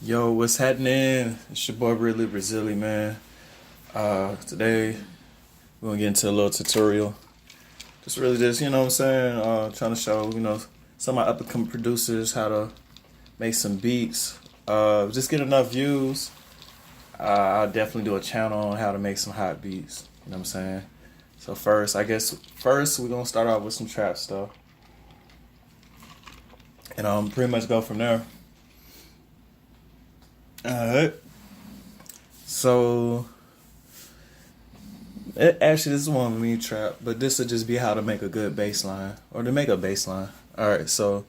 Yo, what's happening? It's your boy Really Brazili, man. Today we're gonna get into a little tutorial. Just really just, you know what I'm saying? Trying to show, some of my up and coming producers how to make some beats. Just get enough views. I'll definitely do a channel on how to make some hot beats. You know what I'm saying? So first we're gonna start off with some trap stuff. And pretty much go from there. Alright. So actually this is one of me trap, but this would just be how to make a good bass line. Or to make a bass line. Alright, so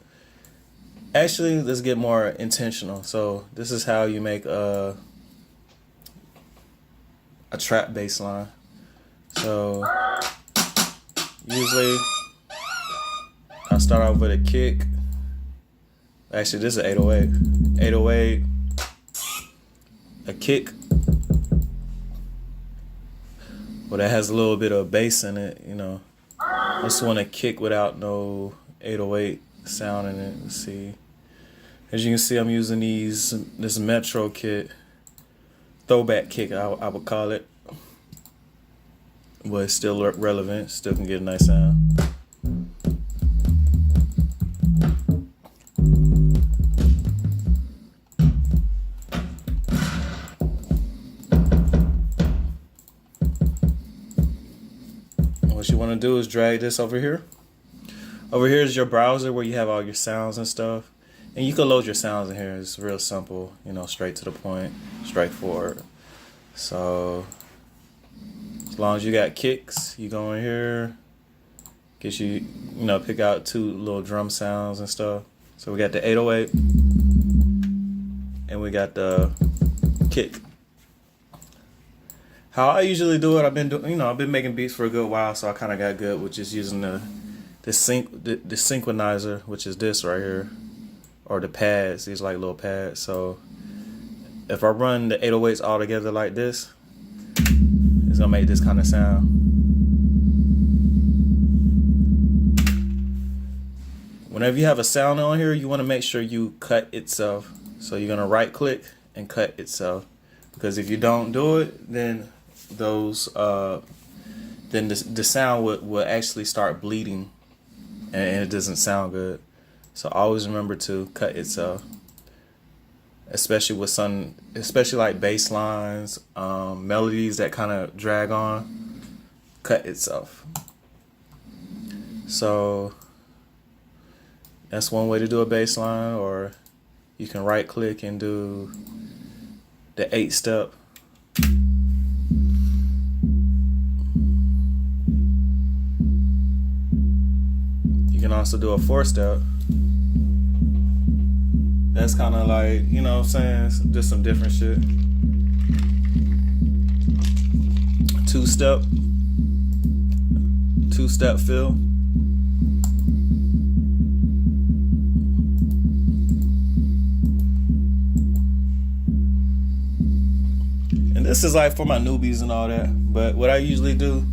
actually let's get more intentional. So this is how you make a trap bass line. So usually I start off with a kick. Actually this is 808. 808, a kick. Well, that has a little bit of bass in it, you know. I just want to kick without no 808 sound in it. Let's see. As you can see, I'm using this Metro kit, throwback kick, I would call it. But it's still relevant, still can get a nice sound. What you want to do is drag this over here. Over here is your browser where you have all your sounds and stuff. And you can load your sounds in here. It's real simple, you know, straight to the point, straightforward. So as long as you got kicks, you go in here, get you know, pick out two little drum sounds and stuff. So we got the 808 and we got the kick. How I usually do it, I've been making beats for a good while, so I kind of got good with just using the synchronizer, which is this right here, or the pads. These like little pads. So if I run the 808s all together like this, it's gonna make this kind of sound. Whenever you have a sound on here, you want to make sure you cut itself. So you're gonna right click and cut itself, because if you don't do it, then the sound will actually start bleeding, and it doesn't sound good. So always remember to cut itself, especially like bass lines, melodies that kind of drag on. Cut itself. So that's one way to do a bass line, or you can right click and do the 8-step. You can also do a 4-step. That's kind of like, you know what I'm saying, just some different shit. 2-step. 2-step fill. And this is like for my newbies and all that. But what I usually do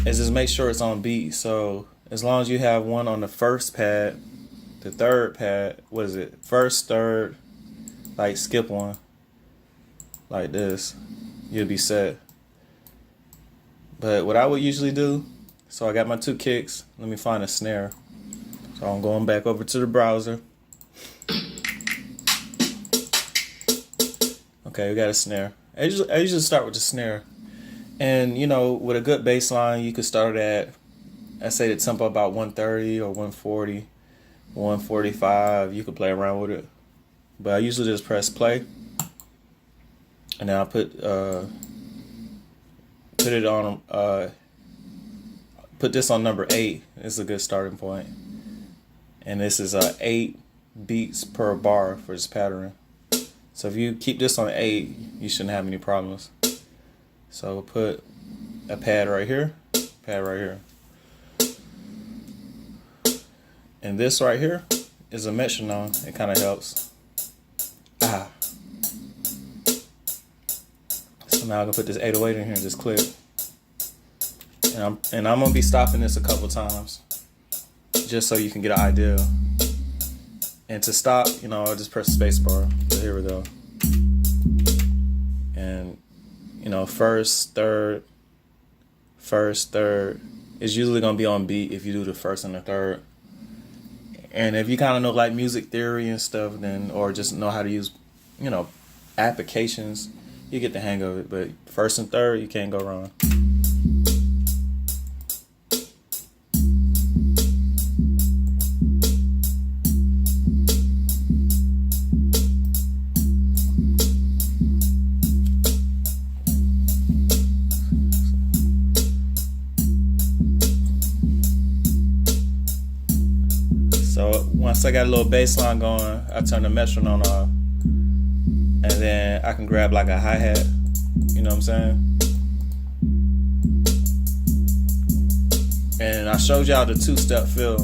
is just make sure it's on beat. So as long as you have one on the first pad, the third pad, what is it? First, third, like skip one, like this, you'll be set. But what I would usually do, so I got my two kicks. Let me find a snare. So I'm going back over to the browser. Okay, we got a snare. I usually start with the snare. And, you know, with a good bass line, you could start at, I say the tempo about 130 or 140, 145. You could play around with it. But I usually just press play. And then I put it on, put this on number 8. It's a good starting point. And this is 8 beats per bar for this pattern. So if you keep this on 8, you shouldn't have any problems. So we'll put a pad right here, and this right here is a metronome. It kind of helps. So now I can put this 808 in here and just click. And I'm gonna be stopping this a couple times, just so you can get an idea. And to stop, I'll just press space bar. So here we go. And, first, third. It's usually going to be on beat if you do the first and the third. And if you kind of know like music theory and stuff, then, or just know how to use, applications, you get the hang of it. But first and third, you can't go wrong. So once I got a little bass line going, I turn the metronome off. And then I can grab like a hi-hat. You know what I'm saying? And I showed y'all the 2-step fill.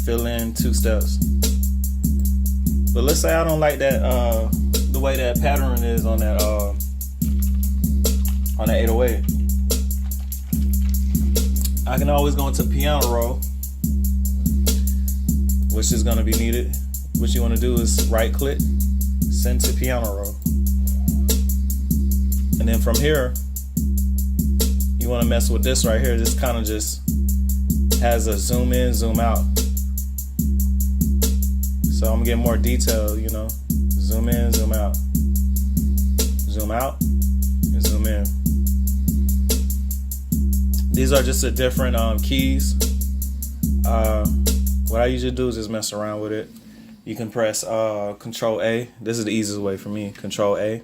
Fill in 2 steps. But let's say I don't like that the way that pattern is on that 808. I can always go into piano roll, which is gonna be needed. What you wanna do is right click, send to piano roll. And then from here, you wanna mess with this right here. This kind of just has a zoom in, zoom out. So I'm gonna get more detail, zoom in, zoom out. Zoom out, and zoom in. These are just the different keys. What I usually do is just mess around with it. You can press Control A. This is the easiest way for me. Control A.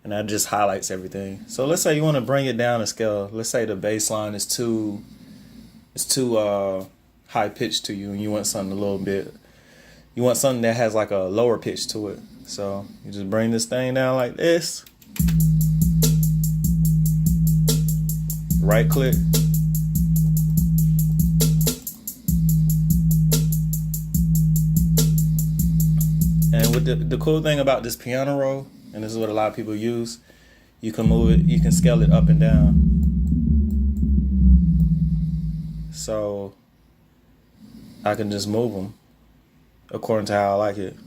And that just highlights everything. So let's say you want to bring it down a scale. Let's say the bass line is too high pitched to you, and you want something you want something that has like a lower pitch to it. So you just bring this thing down like this. Right click. And with the cool thing about this piano roll, and this is what a lot of people use, you can move it, you can scale it up and down. So I can just move them according to how I like it.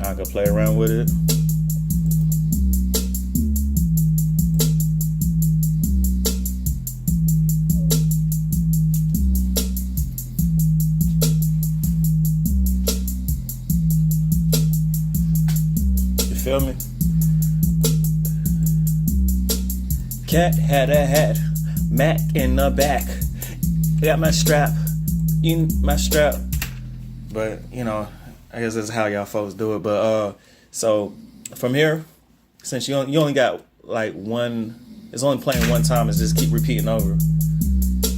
I can play around with it. Feel me? Cat had a hat, Mac in the back. Got my strap, But I guess that's how y'all folks do it. But so from here, since you only got like one, it's only playing one time. It's just keep repeating over.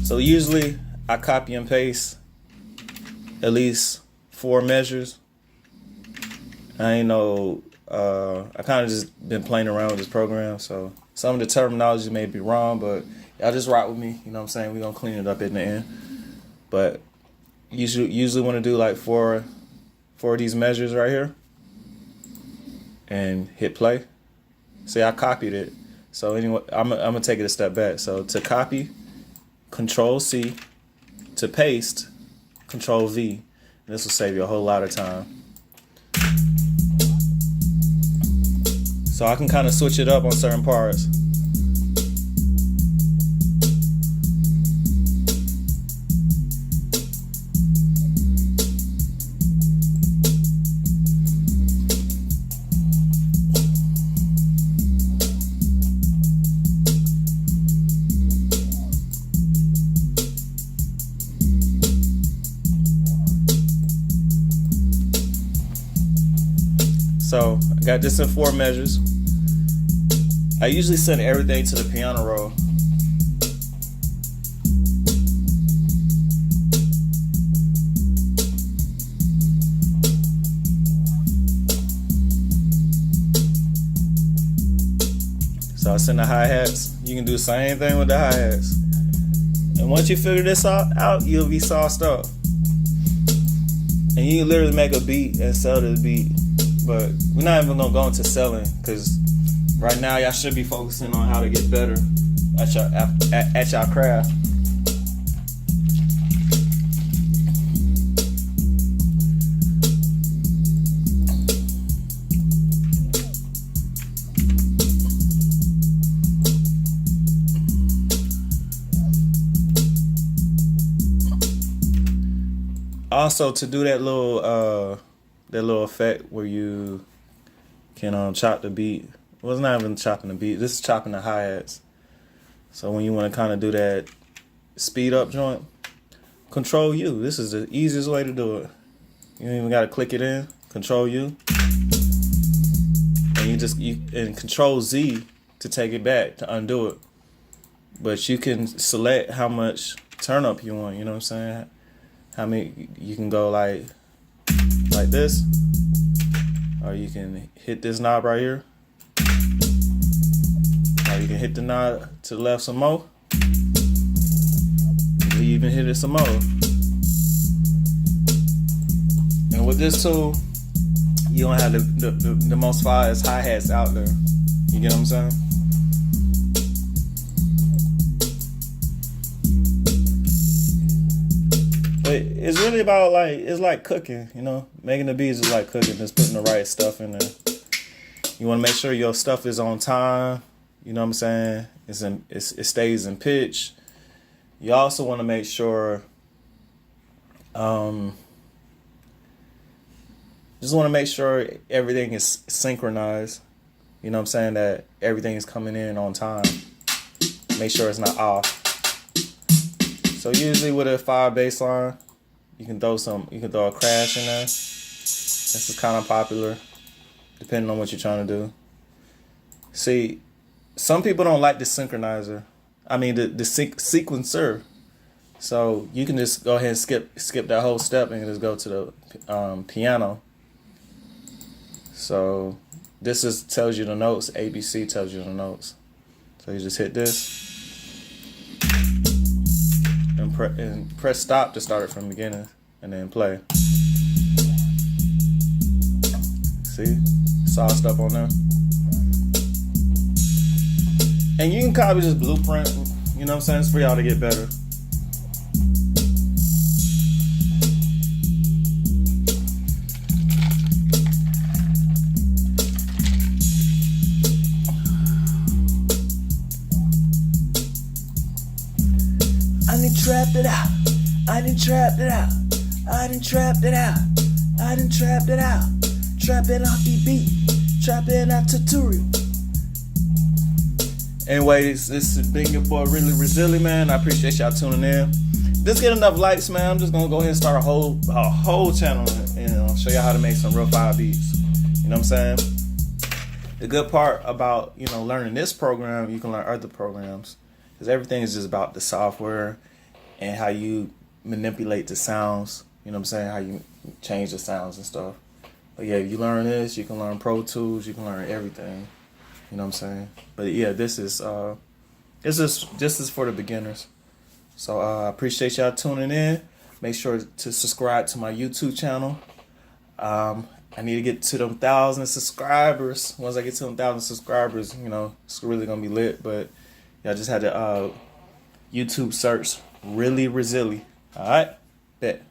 So usually I copy and paste at least 4 measures. I ain't know. I kind of just been playing around with this program, so some of the terminology may be wrong, but y'all just rock with me. You know what I'm saying? We're gonna clean it up in the end. But you usually want to do like 4 of these measures right here, and hit play. See, I copied it. So anyway, I'm gonna take it a step back. So to copy, Control C. To paste, Control V. And this will save you a whole lot of time. So I can kind of switch it up on certain parts. So I got this in 4 measures. I usually send everything to the piano roll. So I send the hi-hats. You can do the same thing with the hi-hats. And once you figure this out, you'll be sauced up. And you can literally make a beat and sell the beat. But we're not even gonna go into selling, because right now y'all should be focusing on how to get better at y'all craft. Also, to do that little effect where you can chop the beat. Well, it's not even chopping the beat. This is chopping the hi-hats. So when you want to kind of do that speed up joint, Control U. This is the easiest way to do it. You don't even got to click it in. Control U. And and Control Z to take it back, to undo it. But you can select how much turn up you want, you know what I'm saying? How many, you can go like this, or you can hit this knob right here, or you can hit the knob to the left some more. You even hit it some more. And with this tool, you don't have the most fire hi-hats out there. You get what I'm saying? But it's really about it's like cooking, you know? Making the beats is like cooking, just putting the right stuff in there. You want to make sure your stuff is on time, you know what I'm saying? It stays in pitch. You also want to make sure, just want to make sure everything is synchronized. You know what I'm saying? That everything is coming in on time. Make sure it's not off. So usually with a 5 bassline, you can throw a crash in there. This is kind of popular, depending on what you're trying to do. See, some people don't like the synchronizer. I mean the sequencer. So you can just go ahead and skip that whole step and just go to the piano. So this tells you the notes. ABC tells you the notes. So you just hit this. And press stop to start it from the beginning, and then play. See, sauced up on there. And you can copy this blueprint, you know what I'm saying? It's for y'all to get better. I done trapped it out. I done trapped it out. I done trapped it out. I done trapped it out. Trapping off the beat. Trapping out tutorial. Anyways, this has been your boy Really Resilient, man. I appreciate y'all tuning in. Just get enough likes, man. I'm just gonna go ahead and start a whole channel and show y'all how to make some real fire beats. You know what I'm saying? The good part about learning this program, you can learn other programs. Because everything is just about the software and how you manipulate the sounds. You know what I'm saying? How you change the sounds and stuff. But yeah, if you learn this, you can learn Pro Tools. You can learn everything. You know what I'm saying? But yeah, this is for the beginners. So I appreciate y'all tuning in. Make sure to subscribe to my YouTube channel. I need to get to them 1,000 subscribers. Once I get to them 1,000 subscribers, it's really gonna be lit. But I just had to YouTube search Really Resilient. All right, bet.